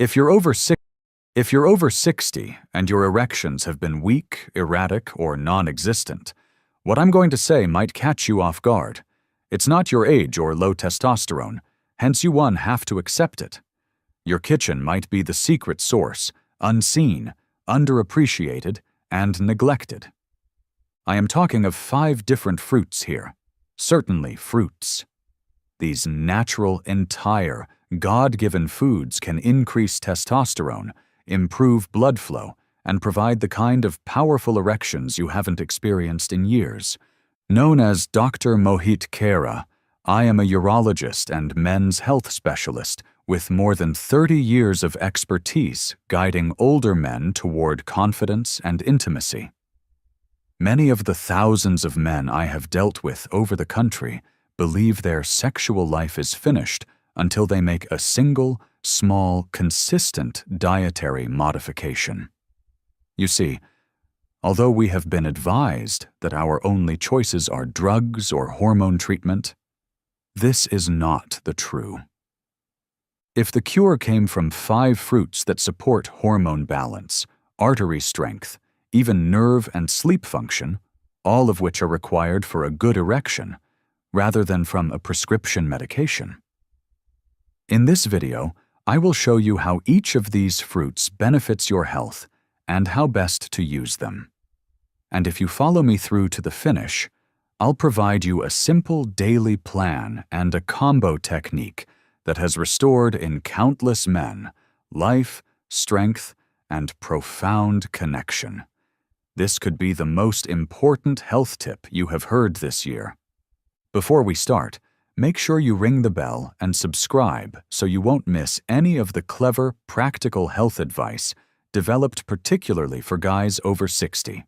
If you're over six, If you're over 60 and your erections have been weak, erratic, or non-existent, what I'm going to say might catch you off guard. It's not your age or low testosterone, hence you have to accept it. Your kitchen might be the secret source, unseen, underappreciated, and neglected. I am talking of 5 different fruits here. Certainly fruits. These natural, entire, God-given foods can increase testosterone, improve blood flow, and provide the kind of powerful erections you haven't experienced in years. Known as Dr. Mohit Khera, I am a urologist and men's health specialist with more than 30 years of expertise guiding older men toward confidence and intimacy. Many of the thousands of men I have dealt with over the country believe their sexual life is finished until they make a single, small, consistent dietary modification. You see, although we have been advised that our only choices are drugs or hormone treatment, this is not the true. If the cure came from 5 fruits that support hormone balance, artery strength, even nerve and sleep function, all of which are required for a good erection, rather than from a prescription medication. In this video, I will show you how each of these fruits benefits your health and how best to use them. And if you follow me through to the finish, I'll provide you a simple daily plan and a combo technique that has restored in countless men life, strength, and profound connection. This could be the most important health tip you have heard this year. Before we start, make sure you ring the bell and subscribe so you won't miss any of the clever, practical health advice developed particularly for guys over 60.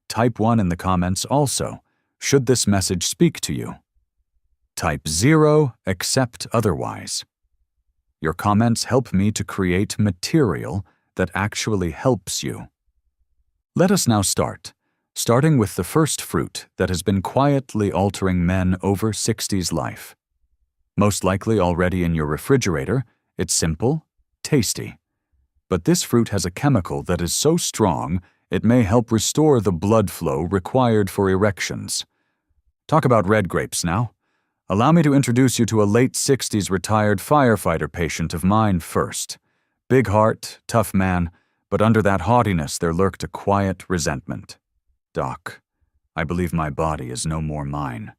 Type 1 in the comments also, should this message speak to you. Type 0, accept otherwise. Your comments help me to create material that actually helps you. Let us now starting with the first fruit that has been quietly altering men over 60's life. Most likely already in your refrigerator, it's simple, tasty. But this fruit has a chemical that is so strong it may help restore the blood flow required for erections. Talk about red grapes now. Allow me to introduce you to a late 60s retired firefighter patient of mine first. Big heart, tough man, but under that haughtiness there lurked a quiet resentment. Doc, I believe my body is no more mine.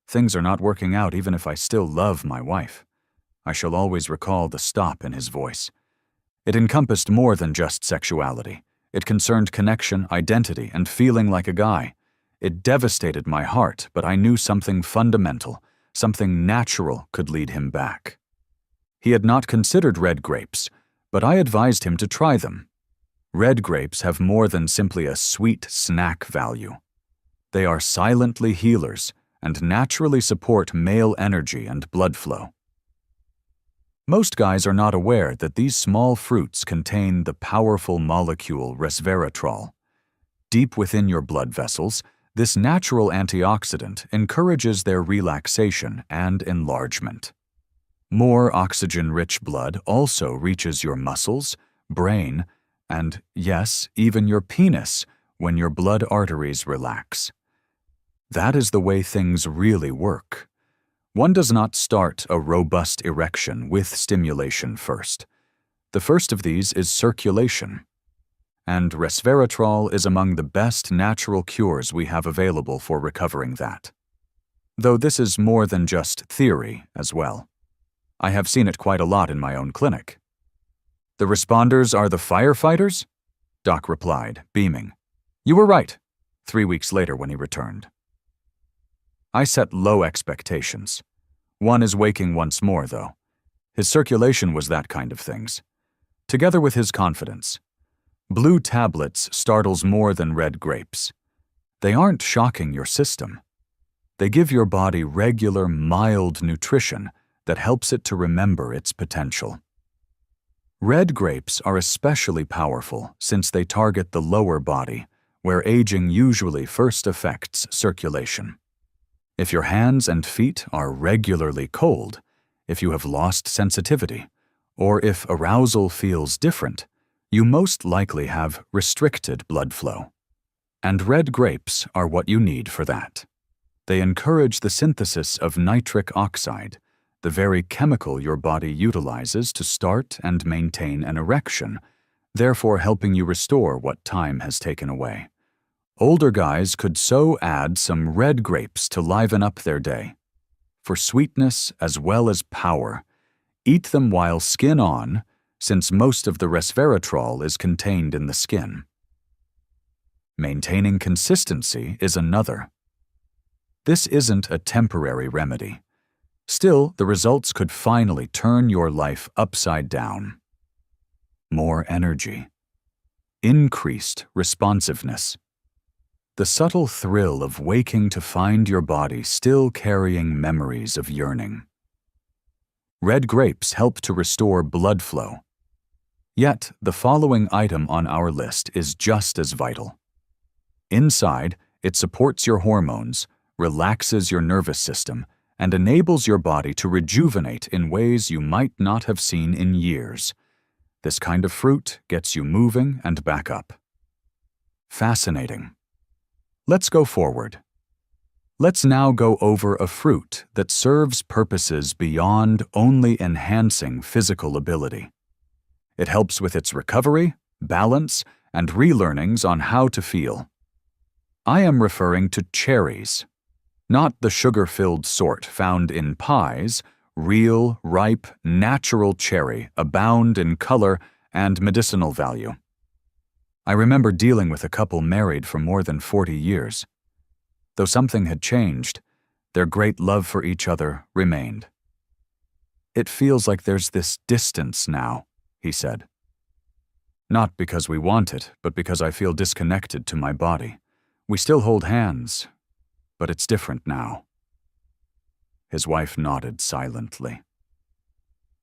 Things are not working out even if I still love my wife. I shall always recall the stop in his voice. It encompassed more than just sexuality. It concerned connection, identity, and feeling like a guy. It devastated my heart, but I knew something fundamental, something natural could lead him back. He had not considered red grapes, but I advised him to try them. Red grapes have more than simply a sweet snack value. They are silently healers and naturally support male energy and blood flow. Most guys are not aware that these small fruits contain the powerful molecule resveratrol. Deep within your blood vessels, this natural antioxidant encourages their relaxation and enlargement. More oxygen-rich blood also reaches your muscles, brain, and, yes, even your penis when your blood arteries relax. That is the way things really work. One does not start a robust erection with stimulation first. The first of these is circulation. And resveratrol is among the best natural cures we have available for recovering that. Though this is more than just theory as well. I have seen it quite a lot in my own clinic. The responders are the firefighters? Doc replied, beaming. You were right, 3 weeks later when he returned. I set low expectations. One is waking once more, though. His circulation was that kind of things. Together with his confidence. Blue tablets startles more than red grapes. They aren't shocking your system. They give your body regular, mild nutrition that helps it to remember its potential. Red grapes are especially powerful since they target the lower body, where aging usually first affects circulation. If your hands and feet are regularly cold, if you have lost sensitivity, or if arousal feels different, you most likely have restricted blood flow. And red grapes are what you need for that. They encourage the synthesis of nitric oxide, the very chemical your body utilizes to start and maintain an erection, therefore helping you restore what time has taken away. Older guys could so add some red grapes to liven up their day. For sweetness as well as power, eat them while skin on, since most of the resveratrol is contained in the skin. Maintaining consistency is another. This isn't a temporary remedy. Still, the results could finally turn your life upside down. More energy. Increased responsiveness. The subtle thrill of waking to find your body still carrying memories of yearning. Red grapes help to restore blood flow. Yet, the following item on our list is just as vital. Inside, it supports your hormones, relaxes your nervous system, and enables your body to rejuvenate in ways you might not have seen in years. This kind of fruit gets you moving and back up. Fascinating. Let's go forward. Let's now go over a fruit that serves purposes beyond only enhancing physical ability. It helps with its recovery, balance, and relearnings on how to feel. I am referring to cherries. Not the sugar-filled sort found in pies. Real, ripe, natural cherry abound in color and medicinal value. I remember dealing with a couple married for more than 40 years. Though something had changed, their great love for each other remained. "It feels like there's this distance now," he said. "Not because we want it, but because I feel disconnected to my body. We still hold hands, but it's different now." His wife nodded silently.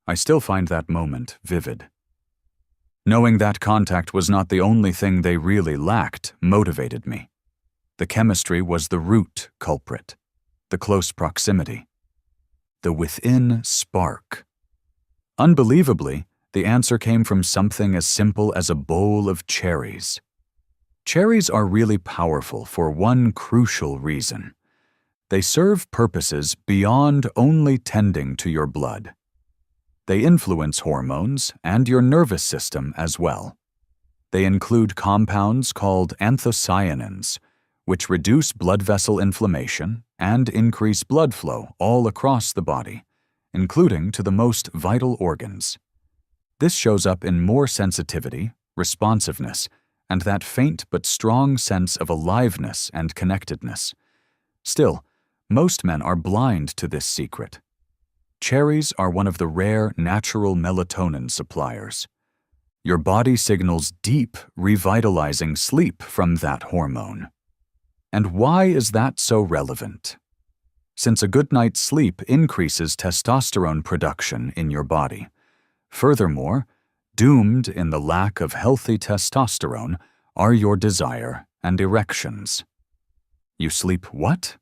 I still find that moment vivid. Knowing that contact was not the only thing they really lacked motivated me. The chemistry was the root culprit, the close proximity, the within spark. Unbelievably, the answer came from something as simple as a bowl of cherries. Cherries are really powerful for one crucial reason. They serve purposes beyond only tending to your blood. They influence hormones and your nervous system as well. They include compounds called anthocyanins, which reduce blood vessel inflammation and increase blood flow all across the body, including to the most vital organs. This shows up in more sensitivity, responsiveness, and that faint but strong sense of aliveness and connectedness. Still, most men are blind to this secret. Cherries are one of the rare natural melatonin suppliers. Your body signals deep, revitalizing sleep from that hormone. And why is that so relevant? Since a good night's sleep increases testosterone production in your body. Furthermore, doomed in the lack of healthy testosterone are your desire and erections. You sleep what?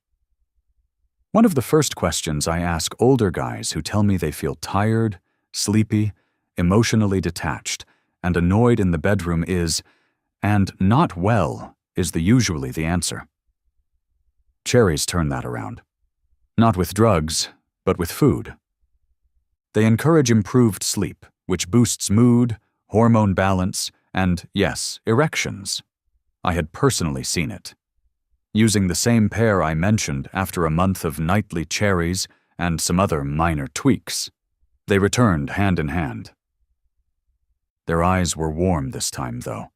One of the first questions I ask older guys who tell me they feel tired, sleepy, emotionally detached, and annoyed in the bedroom is, and not well, is usually the answer. Cherries turn that around. Not with drugs, but with food. They encourage improved sleep, which boosts mood, hormone balance, and, yes, erections. I had personally seen it. Using the same pair I mentioned after a month of nightly cherries and some other minor tweaks, they returned hand in hand. Their eyes were warm this time, though.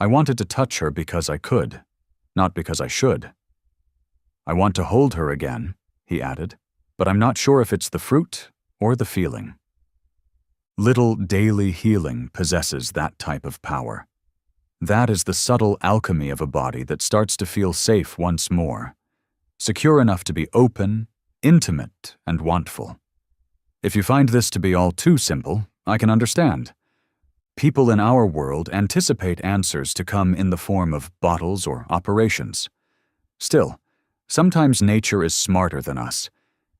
I wanted to touch her because I could, not because I should. "I want to hold her again," he added, "but I'm not sure if it's the fruit or the feeling." Little daily healing possesses that type of power. That is the subtle alchemy of a body that starts to feel safe once more, secure enough to be open, intimate, and wantful. If you find this to be all too simple, I can understand. People in our world anticipate answers to come in the form of bottles or operations. Still, sometimes nature is smarter than us.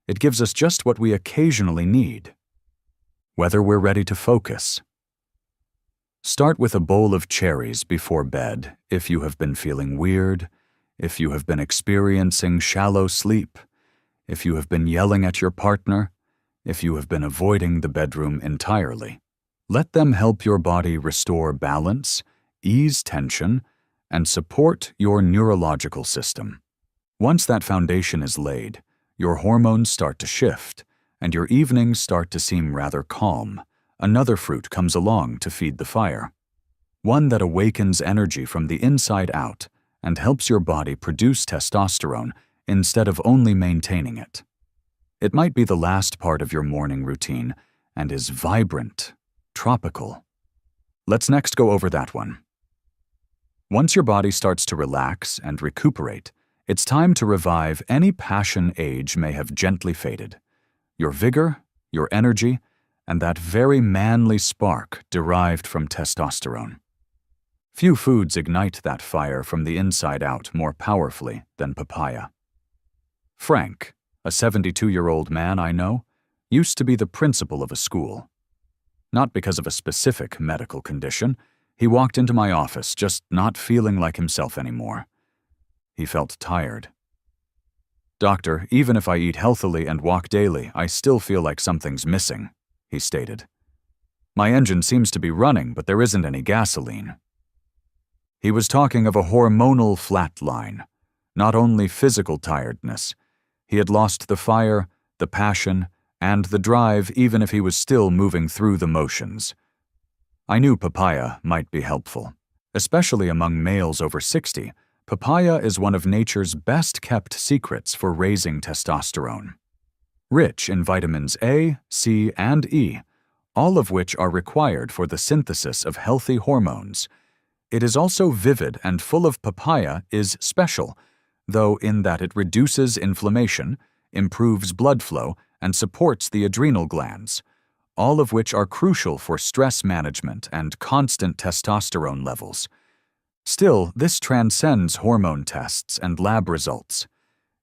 It gives us just what we occasionally need. whether we're ready to focus. Start with a bowl of cherries before bed if you have been feeling weird, if you have been experiencing shallow sleep, if you have been yelling at your partner, if you have been avoiding the bedroom entirely. Let them help your body restore balance, ease tension, and support your neurological system. Once that foundation is laid, your hormones start to shift, and your evenings start to seem rather calm. Another fruit comes along to feed the fire. One that awakens energy from the inside out and helps your body produce testosterone instead of only maintaining it. It might be the last part of your morning routine and is vibrant, tropical. Let's next go over that one. Once your body starts to relax and recuperate, it's time to revive any passion age may have gently faded. Your vigor, your energy, and that very manly spark derived from testosterone. Few foods ignite that fire from the inside out more powerfully than papaya. Frank, a 72-year-old man I know, used to be the principal of a school. Not because of a specific medical condition, he walked into my office just not feeling like himself anymore. He felt tired. "Doctor, even if I eat healthily and walk daily, I still feel like something's missing," he stated. "My engine seems to be running, but there isn't any gasoline." He was talking of a hormonal flatline, not only physical tiredness. He had lost the fire, the passion, and the drive even if he was still moving through the motions. I knew papaya might be helpful. Especially among males over 60, papaya is one of nature's best-kept secrets for raising testosterone. Rich in vitamins A, C, and E, all of which are required for the synthesis of healthy hormones. It is also vivid and full of papaya is special, though in that it reduces inflammation, improves blood flow, and supports the adrenal glands, all of which are crucial for stress management and constant testosterone levels. Still, this transcends hormone tests and lab results.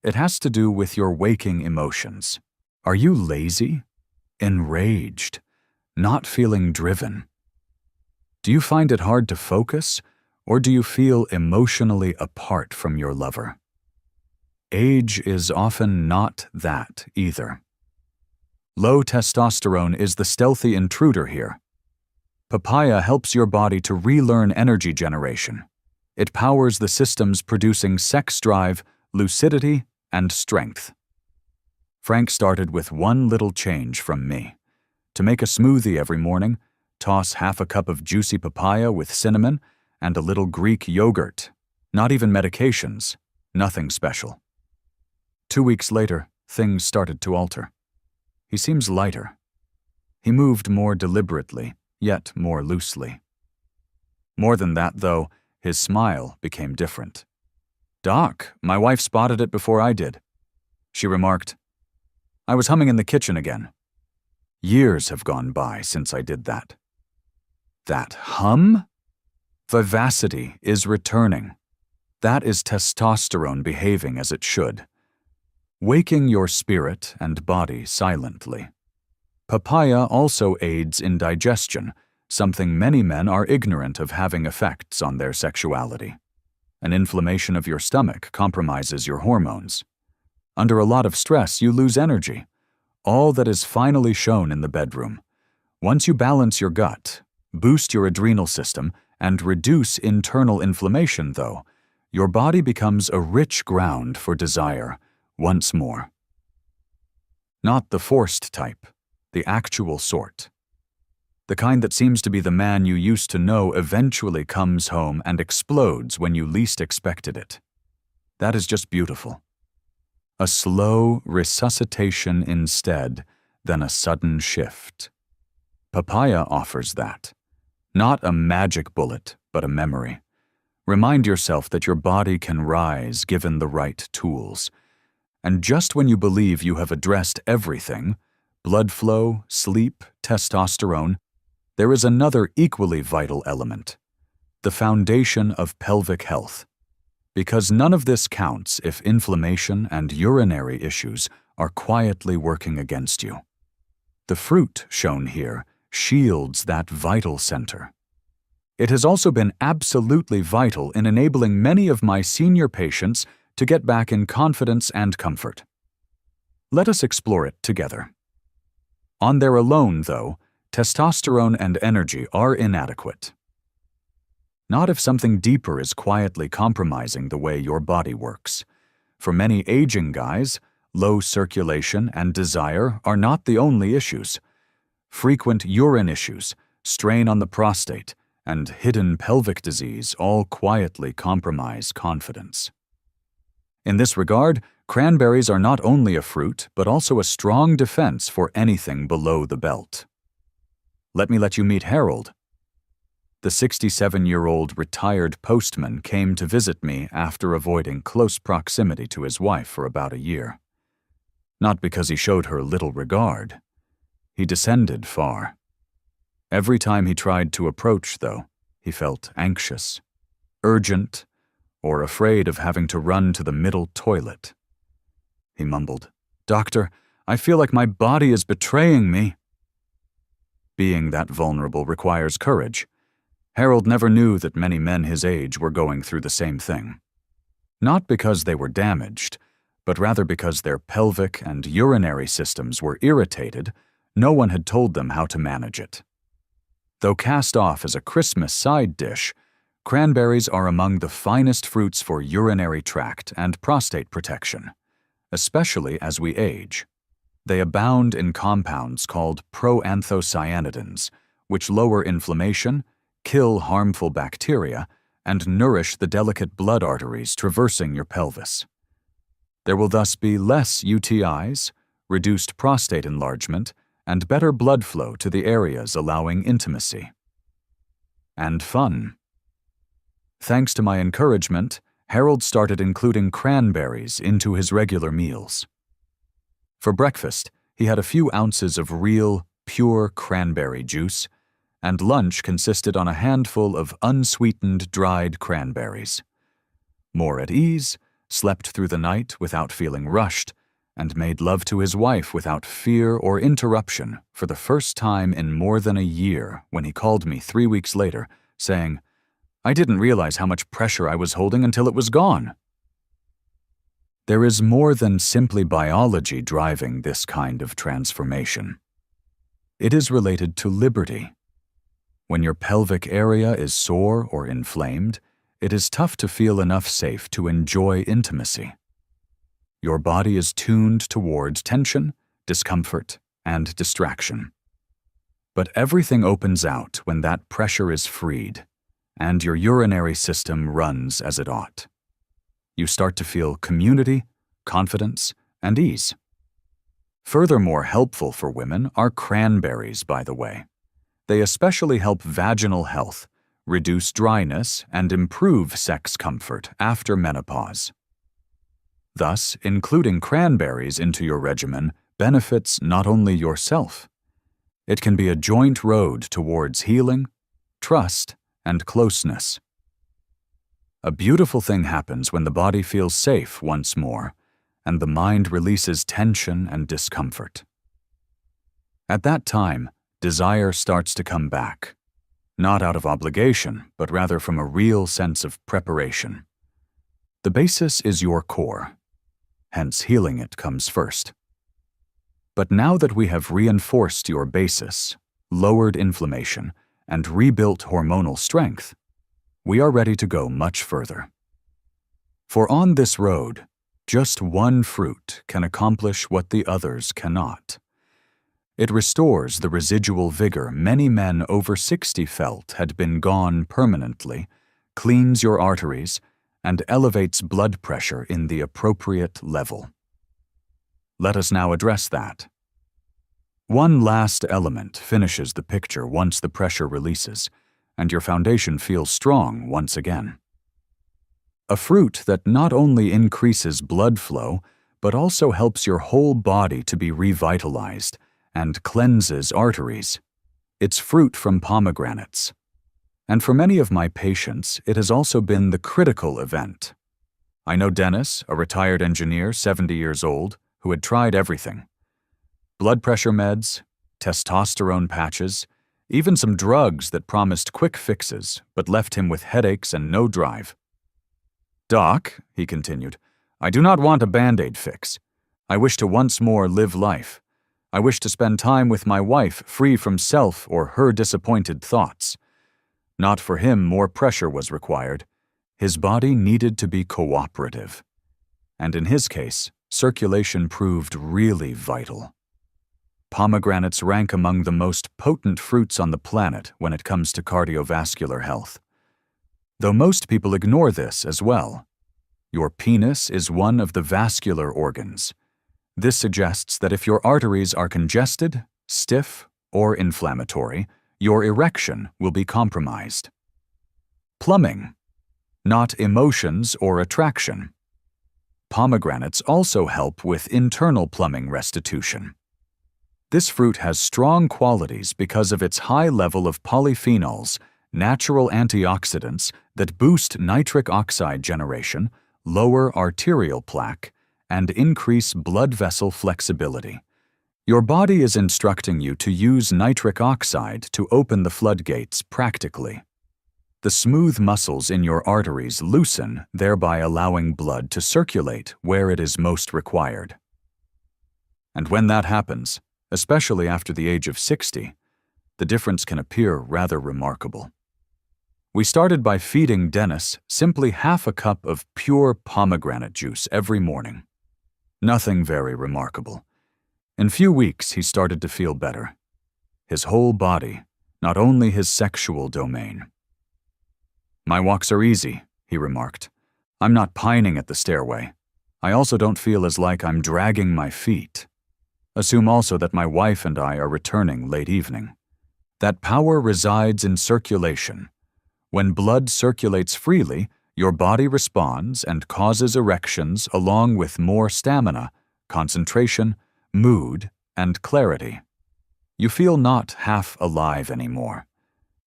It has to do with your waking emotions. Are you lazy? Enraged? Not feeling driven? Do you find it hard to focus, or do you feel emotionally apart from your lover? Age is often not that either. Low testosterone is the stealthy intruder here. Papaya helps your body to relearn energy generation. It powers the systems producing sex drive, lucidity, and strength. Frank started with one little change from me. To make a smoothie every morning, toss half a cup of juicy papaya with cinnamon and a little Greek yogurt. Not even medications, nothing special. 2 weeks later, things started to alter. He seems lighter. He moved more deliberately, yet more loosely. More than that, though, his smile became different. "Doc, my wife spotted it before I did." She remarked, "I was humming in the kitchen again." Years have gone by since I did that. That hum? Vivacity is returning. That is testosterone behaving as it should. Waking your spirit and body silently. Papaya also aids in digestion, something many men are ignorant of having effects on their sexuality. An inflammation of your stomach compromises your hormones. Under a lot of stress, you lose energy. All that is finally shown in the bedroom. Once you balance your gut, boost your adrenal system, and reduce internal inflammation, though, your body becomes a rich ground for desire once more. Not the forced type, the actual sort. The kind that seems to be the man you used to know eventually comes home and explodes when you least expected it. That is just beautiful. A slow resuscitation instead than a sudden shift. Papaya offers that. Not a magic bullet, but a memory. Remind yourself that your body can rise given the right tools. And just when you believe you have addressed everything, blood flow, sleep, testosterone, there is another equally vital element, the foundation of pelvic health. Because none of this counts if inflammation and urinary issues are quietly working against you. The fruit shown here shields that vital center. It has also been absolutely vital in enabling many of my senior patients to get back in confidence and comfort. Let us explore it together. On their alone, though, testosterone and energy are inadequate. Not if something deeper is quietly compromising the way your body works. For many aging guys, low circulation and desire are not the only issues. Frequent urine issues, strain on the prostate, and hidden pelvic disease all quietly compromise confidence. In this regard, cranberries are not only a fruit, but also a strong defense for anything below the belt. Let me let you meet Harold. The 67-year-old retired postman came to visit me after avoiding close proximity to his wife for about a year. Not because he showed her little regard. He descended far. Every time he tried to approach, though, he felt anxious, urgent, or afraid of having to run to the middle toilet. He mumbled, "Doctor, I feel like my body is betraying me." Being that vulnerable requires courage. Harold never knew that many men his age were going through the same thing. Not because they were damaged, but rather because their pelvic and urinary systems were irritated. No one had told them how to manage it. Though cast off as a Christmas side dish, cranberries are among the finest fruits for urinary tract and prostate protection, especially as we age. They abound in compounds called proanthocyanidins, which lower inflammation, kill harmful bacteria, and nourish the delicate blood arteries traversing your pelvis. There will thus be less UTIs, reduced prostate enlargement, and better blood flow to the areas allowing intimacy. And fun. Thanks to my encouragement, Harold started including cranberries into his regular meals. For breakfast, he had a few ounces of real, pure cranberry juice, and lunch consisted on a handful of unsweetened dried cranberries. More at ease, slept through the night without feeling rushed, and made love to his wife without fear or interruption for the first time in more than a year when he called me 3 weeks later, saying, "I didn't realize how much pressure I was holding until it was gone." There is more than simply biology driving this kind of transformation. It is related to liberty. When your pelvic area is sore or inflamed, it is tough to feel enough safe to enjoy intimacy. Your body is tuned towards tension, discomfort, and distraction. But everything opens out when that pressure is freed, and your urinary system runs as it ought. You start to feel community, confidence, and ease. Furthermore helpful for women are cranberries, by the way. They especially help vaginal health, reduce dryness, and improve sex comfort after menopause. Thus, including cranberries into your regimen benefits not only yourself. It can be a joint road towards healing, trust, and closeness. A beautiful thing happens when the body feels safe once more, and the mind releases tension and discomfort. At that time, desire starts to come back, not out of obligation, but rather from a real sense of preparation. The basis is your core. Hence healing it comes first. But now that we have reinforced your basis, lowered inflammation, and rebuilt hormonal strength, we are ready to go much further. For on this road, just one fruit can accomplish what the others cannot. It restores the residual vigor many men over 60 felt had been gone permanently, cleans your arteries, and elevates blood pressure in the appropriate level. Let us now address that. One last element finishes the picture once the pressure releases, and your foundation feels strong once again. A fruit that not only increases blood flow, but also helps your whole body to be revitalized and cleanses arteries. It's fruit from pomegranates. And for many of my patients, it has also been the critical event. I know Dennis, a retired engineer, 70 years old, who had tried everything. Blood pressure meds, testosterone patches, even some drugs that promised quick fixes but left him with headaches and no drive. "Doc," he continued, "I do not want a Band-Aid fix. I wish to once more live life. I wish to spend time with my wife free from self or her disappointed thoughts." Not for him more pressure was required. His body needed to be cooperative. And in his case, circulation proved really vital. Pomegranates rank among the most potent fruits on the planet when it comes to cardiovascular health. Though most people ignore this as well. Your penis is one of the vascular organs. This suggests that if your arteries are congested, stiff, or inflammatory, your erection will be compromised. Plumbing, not emotions or attraction. Pomegranates also help with internal plumbing restitution. This fruit has strong qualities because of its high level of polyphenols, natural antioxidants that boost nitric oxide generation, lower arterial plaque, and increase blood vessel flexibility. Your body is instructing you to use nitric oxide to open the floodgates practically. The smooth muscles in your arteries loosen, thereby allowing blood to circulate where it is most required. And when that happens, especially after the age of 60, the difference can appear rather remarkable. We started by feeding Dennis simply half a cup of pure pomegranate juice every morning. Nothing very remarkable. In few weeks, he started to feel better. His whole body, not only his sexual domain. "My walks are easy," he remarked. "I'm not pining at the stairway. I also don't feel as like I'm dragging my feet. Assume also that my wife and I are returning late evening. That power resides in circulation. When blood circulates freely, your body responds and causes erections along with more stamina, concentration, mood, and clarity. You feel not half alive anymore.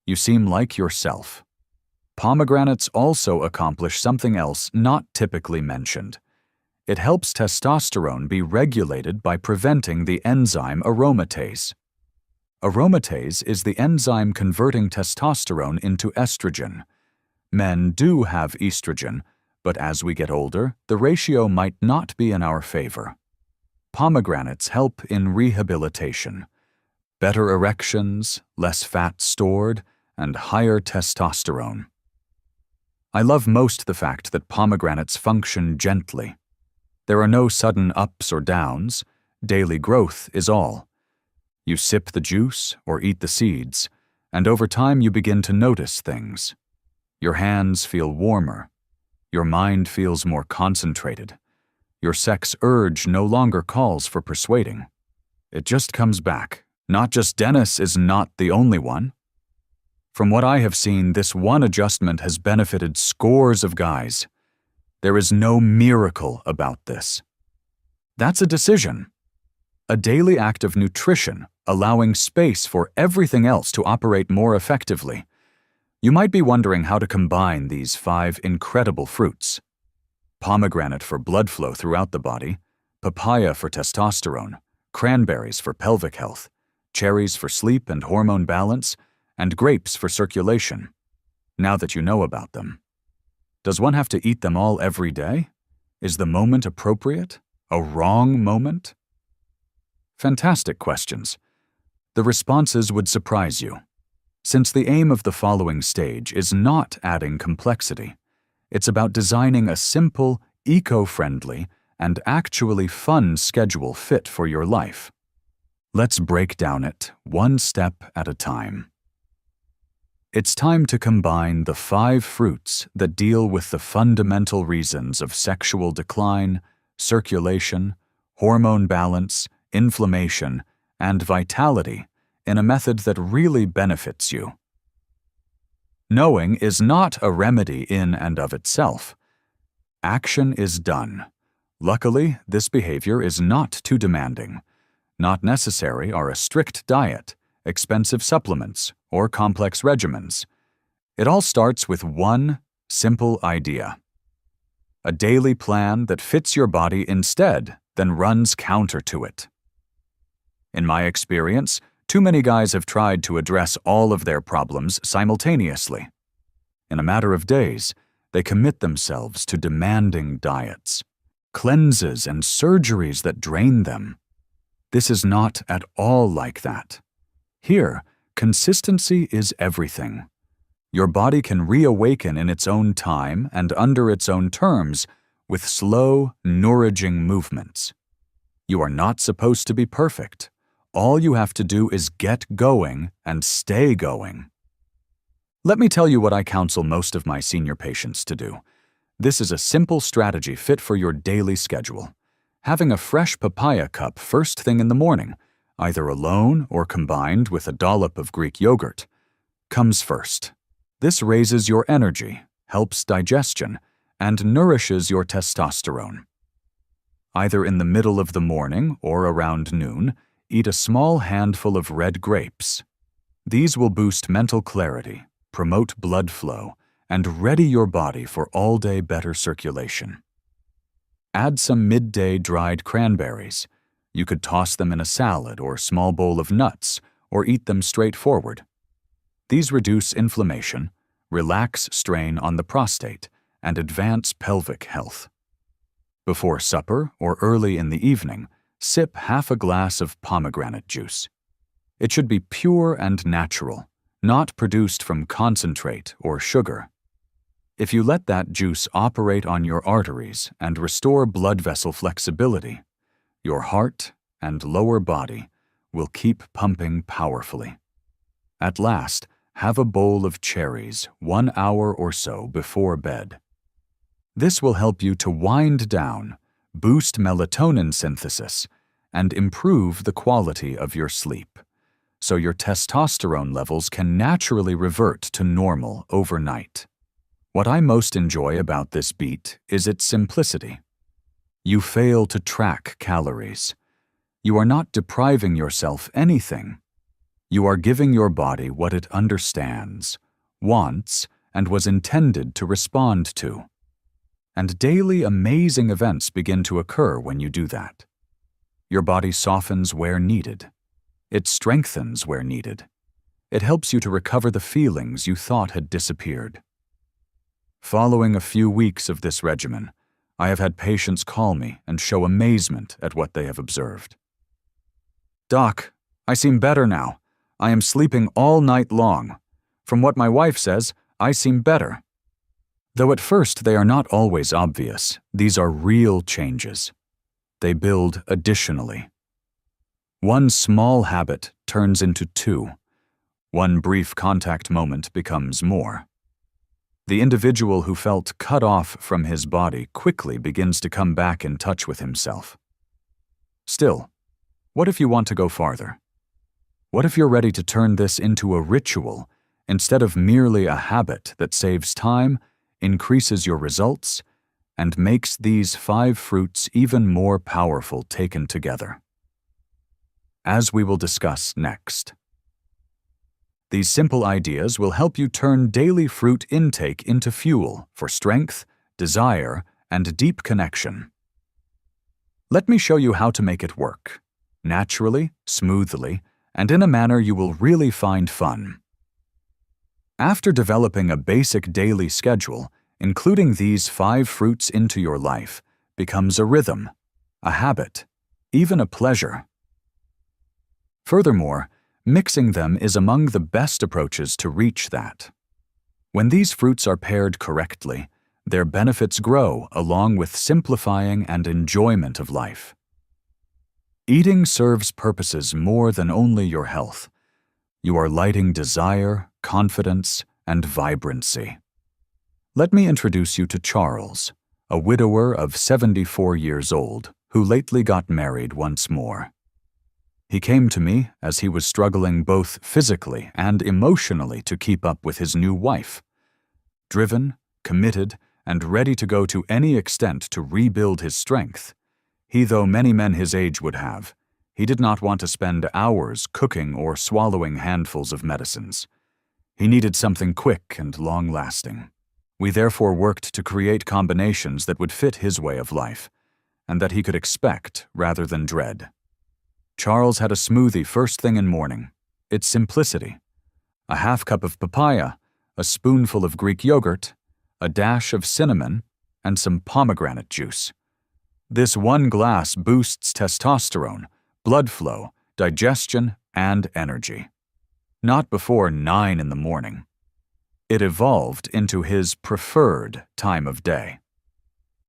You seem like yourself." Pomegranates also accomplish something else not typically mentioned. It helps testosterone be regulated by preventing the enzyme aromatase. Aromatase is the enzyme converting testosterone into estrogen. Men do have estrogen, but as we get older, the ratio might not be in our favor. Pomegranates help in rehabilitation. Better erections, less fat stored, and higher testosterone. I love most the fact that pomegranates function gently. There are no sudden ups or downs. Daily growth is all. You sip the juice or eat the seeds, and over time you begin to notice things. Your hands feel warmer. Your mind feels more concentrated. Your sex urge no longer calls for persuading. It just comes back. Not just Dennis is not the only one. From what I have seen, this one adjustment has benefited scores of guys. There is no miracle about this. That's a decision. A daily act of nutrition, allowing space for everything else to operate more effectively. You might be wondering how to combine these 5 incredible fruits. Pomegranate for blood flow throughout the body, papaya for testosterone, cranberries for pelvic health, cherries for sleep and hormone balance, and grapes for circulation. Now that you know about them. Does one have to eat them all every day? Is the moment appropriate? A wrong moment? Fantastic questions. The responses would surprise you, since the aim of the following stage is not adding complexity. It's about designing a simple, eco-friendly, and actually fun schedule fit for your life. Let's break down it one step at a time. It's time to combine the 5 fruits that deal with the fundamental reasons of sexual decline, circulation, hormone balance, inflammation, and vitality in a method that really benefits you. Knowing is not a remedy in and of itself. Action is done. Luckily, this behavior is not too demanding. Not necessary are a strict diet, expensive supplements, or complex regimens. It all starts with one simple idea. A daily plan that fits your body instead than runs counter to it. In my experience, Too many guys have tried to address all of their problems simultaneously. In a matter of days, they commit themselves to demanding diets, cleanses, and surgeries that drain them. This is not at all like that. Here, consistency is everything. Your body can reawaken in its own time and under its own terms with slow, nourishing movements. You are not supposed to be perfect. All you have to do is get going and stay going. Let me tell you what I counsel most of my senior patients to do. This is a simple strategy fit for your daily schedule. Having a fresh papaya cup first thing in the morning, either alone or combined with a dollop of Greek yogurt, comes first. This raises your energy, helps digestion, and nourishes your testosterone. Either in the middle of the morning or around noon, eat a small handful of red grapes. These will boost mental clarity, promote blood flow, and ready your body for all-day better circulation. Add some midday dried cranberries. You could toss them in a salad or small bowl of nuts, or eat them straight forward. These reduce inflammation, relax strain on the prostate, and advance pelvic health. Before supper or early in the evening, sip half a glass of pomegranate juice. It should be pure and natural, not produced from concentrate or sugar. If you let that juice operate on your arteries and restore blood vessel flexibility, your heart and lower body will keep pumping powerfully. At last, have a bowl of cherries 1 hour or so before bed. This will help you to wind down, boost melatonin synthesis, and improve the quality of your sleep, so your testosterone levels can naturally revert to normal overnight. What I most enjoy about this beat is its simplicity. You fail to track calories. You are not depriving yourself anything. You are giving your body what it understands, wants, and was intended to respond to. And daily amazing events begin to occur when you do that. Your body softens where needed. It strengthens where needed. It helps you to recover the feelings you thought had disappeared. Following a few weeks of this regimen, I have had patients call me and show amazement at what they have observed. "Doc, I seem better now. I am sleeping all night long. From what my wife says, I seem better." Though at first they are not always obvious, these are real changes. They build additionally. One small habit turns into two. One brief contact moment becomes more. The individual who felt cut off from his body quickly begins to come back in touch with himself. Still, what if you want to go farther? What if you're ready to turn this into a ritual instead of merely a habit that saves time, increases your results, and makes these 5 fruits even more powerful taken together? As we will discuss next. These simple ideas will help you turn daily fruit intake into fuel for strength, desire, and deep connection. Let me show you how to make it work, naturally, smoothly, and in a manner you will really find fun. After developing a basic daily schedule, including these 5 fruits into your life becomes a rhythm, a habit, even a pleasure. Furthermore, mixing them is among the best approaches to reach that. When these fruits are paired correctly, their benefits grow along with simplifying and enjoyment of life. Eating serves purposes more than only your health. You are lighting desire, confidence, and vibrancy. Let me introduce you to Charles, a widower of 74 years old who lately got married once more. He came to me as he was struggling both physically and emotionally to keep up with his new wife. Driven, committed, and ready to go to any extent to rebuild his strength, though many men his age would have, he did not want to spend hours cooking or swallowing handfuls of medicines. He needed something quick and long-lasting. We therefore worked to create combinations that would fit his way of life, and that he could expect rather than dread. Charles had a smoothie first thing in morning, It's simplicity. A half cup of papaya, a spoonful of Greek yogurt, a dash of cinnamon, and some pomegranate juice. This one glass boosts testosterone, blood flow, digestion, and energy. Not before 9 in the morning. It evolved into his preferred time of day.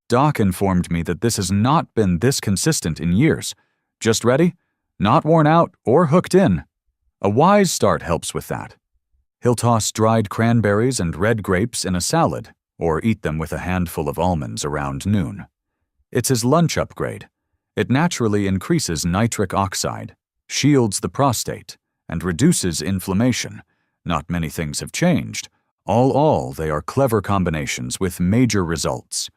Doc informed me that this has not been this consistent in years. Just ready? Not worn out or hooked in. A wise start helps with that. He'll toss dried cranberries and red grapes in a salad, or eat them with a handful of almonds around noon. It's his lunch upgrade. It naturally increases nitric oxide, shields the prostate, and reduces inflammation. Not many things have changed. All they are clever combinations with major results.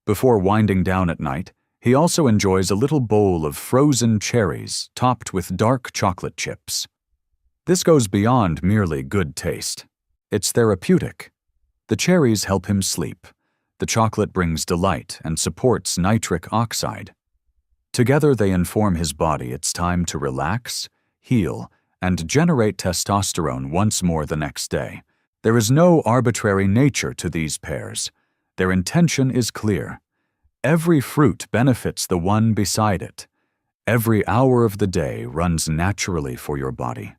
Before winding down at night, he also enjoys a little bowl of frozen cherries topped with dark chocolate chips. This goes beyond merely good taste. It's therapeutic. The cherries help him sleep. The chocolate brings delight and supports nitric oxide. Together they inform his body it's time to relax, heal, and generate testosterone once more the next day. There is no arbitrary nature to these pairs. Their intention is clear. Every fruit benefits the one beside it. Every hour of the day runs naturally for your body.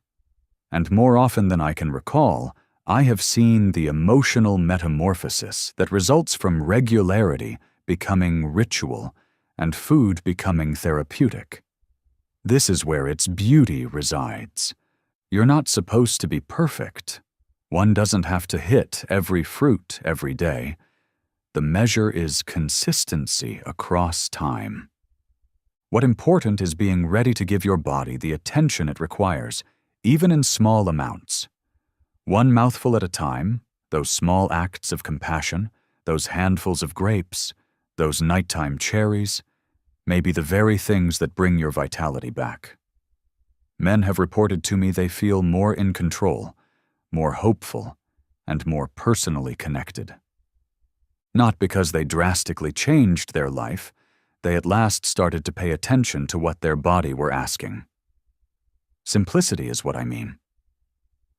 And more often than I can recall, I have seen the emotional metamorphosis that results from regularity becoming ritual and food becoming therapeutic. This is where its beauty resides. You're not supposed to be perfect. One doesn't have to hit every fruit every day. The measure is consistency across time. What important is being ready to give your body the attention it requires, even in small amounts. One mouthful at a time, those small acts of compassion, those handfuls of grapes, those nighttime cherries, may be the very things that bring your vitality back. Men have reported to me they feel more in control, more hopeful, and more personally connected. Not because they drastically changed their life, they at last started to pay attention to what their body were asking. Simplicity is what I mean.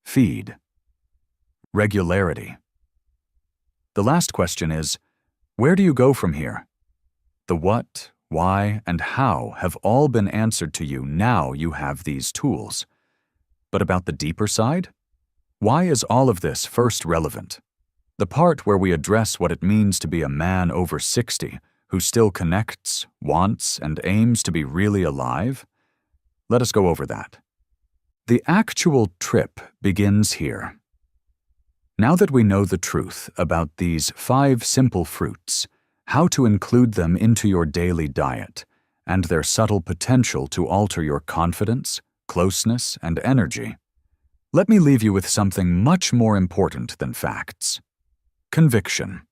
Feed. Regularity. The last question is, where do you go from here? The what, why, and how have all been answered to you now you have these tools. But about the deeper side? Why is all of this first relevant? The part where we address what it means to be a man over 60 who still connects, wants, and aims to be really alive? Let us go over that. The actual trip begins here. Now that we know the truth about these 5 simple fruits, how to include them into your daily diet, and their subtle potential to alter your confidence, closeness, and energy, let me leave you with something much more important than facts. Conviction.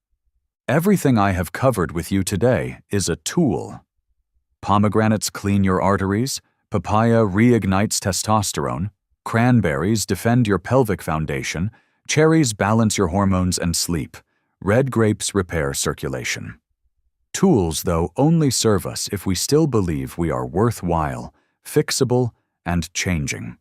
Everything I have covered with you today is a tool. Pomegranates clean your arteries, papaya reignites testosterone, cranberries defend your pelvic foundation, cherries balance your hormones and sleep, red grapes repair circulation. Tools, though, only serve us if we still believe we are worthwhile, fixable, and changing.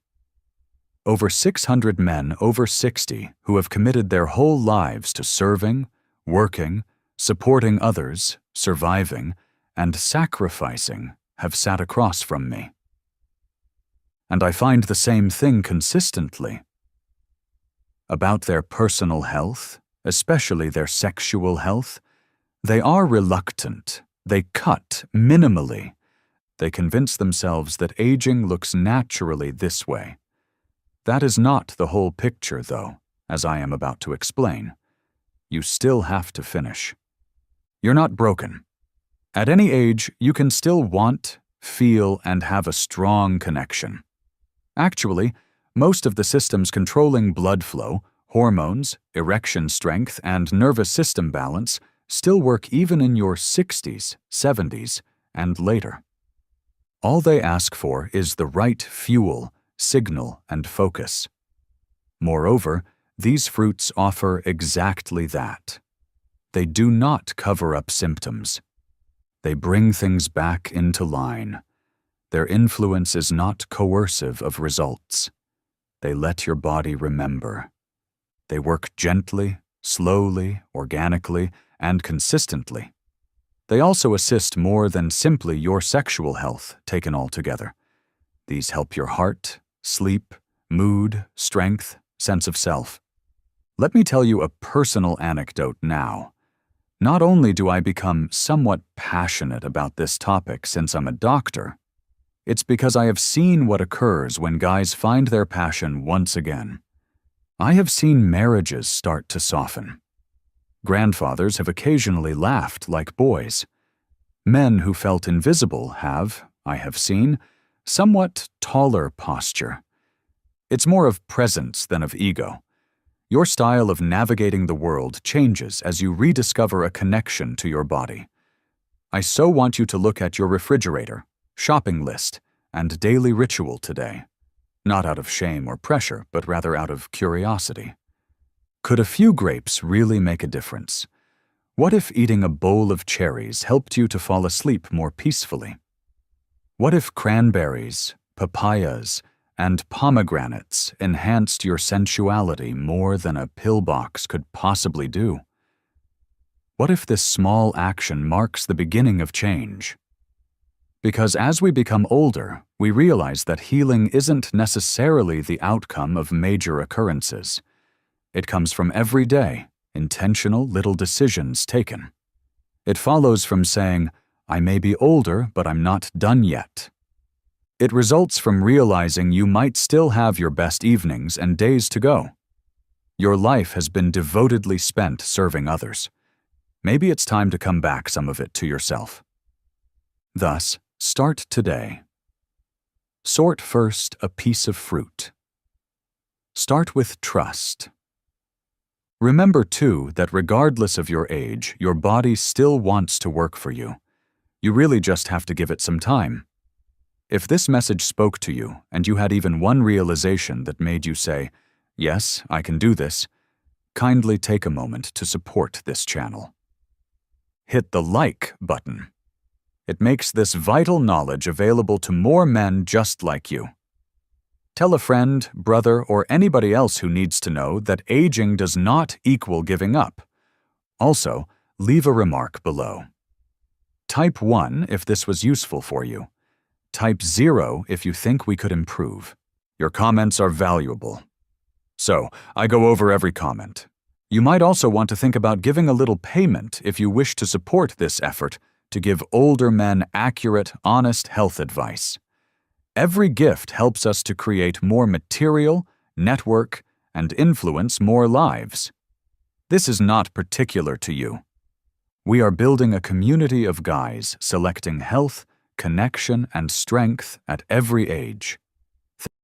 Over 600 men over 60 who have committed their whole lives to serving, working, supporting others, surviving, and sacrificing have sat across from me. And I find the same thing consistently. About their personal health, especially their sexual health, they are reluctant. They cut minimally. They convince themselves that aging looks naturally this way. That is not the whole picture, though, as I am about to explain. You still have to finish. You're not broken. At any age, you can still want, feel, and have a strong connection. Actually, most of the systems controlling blood flow, hormones, erection strength, and nervous system balance still work even in your 60s, 70s, and later. All they ask for is the right fuel, signal, and focus. Moreover, these fruits offer exactly that. They do not cover up symptoms. They bring things back into line. Their influence is not coercive of results. They let your body remember. They work gently, slowly, organically, and consistently. They also assist more than simply your sexual health taken all together. These help your heart, sleep, mood, strength, sense of self. Let me tell you a personal anecdote now. Not only do I become somewhat passionate about this topic since I'm a doctor, it's because I have seen what occurs when guys find their passion once again. I have seen marriages start to soften. Grandfathers have occasionally laughed like boys. Men who felt invisible have, I have seen, somewhat taller posture. It's more of presence than of ego. Your style of navigating the world changes as you rediscover a connection to your body. I so want you to look at your refrigerator, shopping list, and daily ritual today. Not out of shame or pressure, but rather out of curiosity. Could a few grapes really make a difference? What if eating a bowl of cherries helped you to fall asleep more peacefully? What if cranberries, papayas, and pomegranates enhanced your sensuality more than a pillbox could possibly do? What if this small action marks the beginning of change? Because as we become older, we realize that healing isn't necessarily the outcome of major occurrences. It comes from everyday, intentional little decisions taken. It follows from saying, I may be older, but I'm not done yet. It results from realizing you might still have your best evenings and days to go. Your life has been devotedly spent serving others. Maybe it's time to come back some of it to yourself. Thus, start today. Sort first a piece of fruit. Start with trust. Remember, too, that regardless of your age, your body still wants to work for you. You really just have to give it some time. If this message spoke to you and you had even one realization that made you say, yes, I can do this, kindly take a moment to support this channel. Hit the like button. It makes this vital knowledge available to more men just like you. Tell a friend, brother, or anybody else who needs to know that aging does not equal giving up. Also, leave a remark below. Type 1 if this was useful for you. Type 0 if you think we could improve. Your comments are valuable. So, I go over every comment. You might also want to think about giving a little payment if you wish to support this effort to give older men accurate, honest health advice. Every gift helps us to create more material, network, and influence more lives. This is not particular to you. We are building a community of guys selecting health, connection, and strength at every age.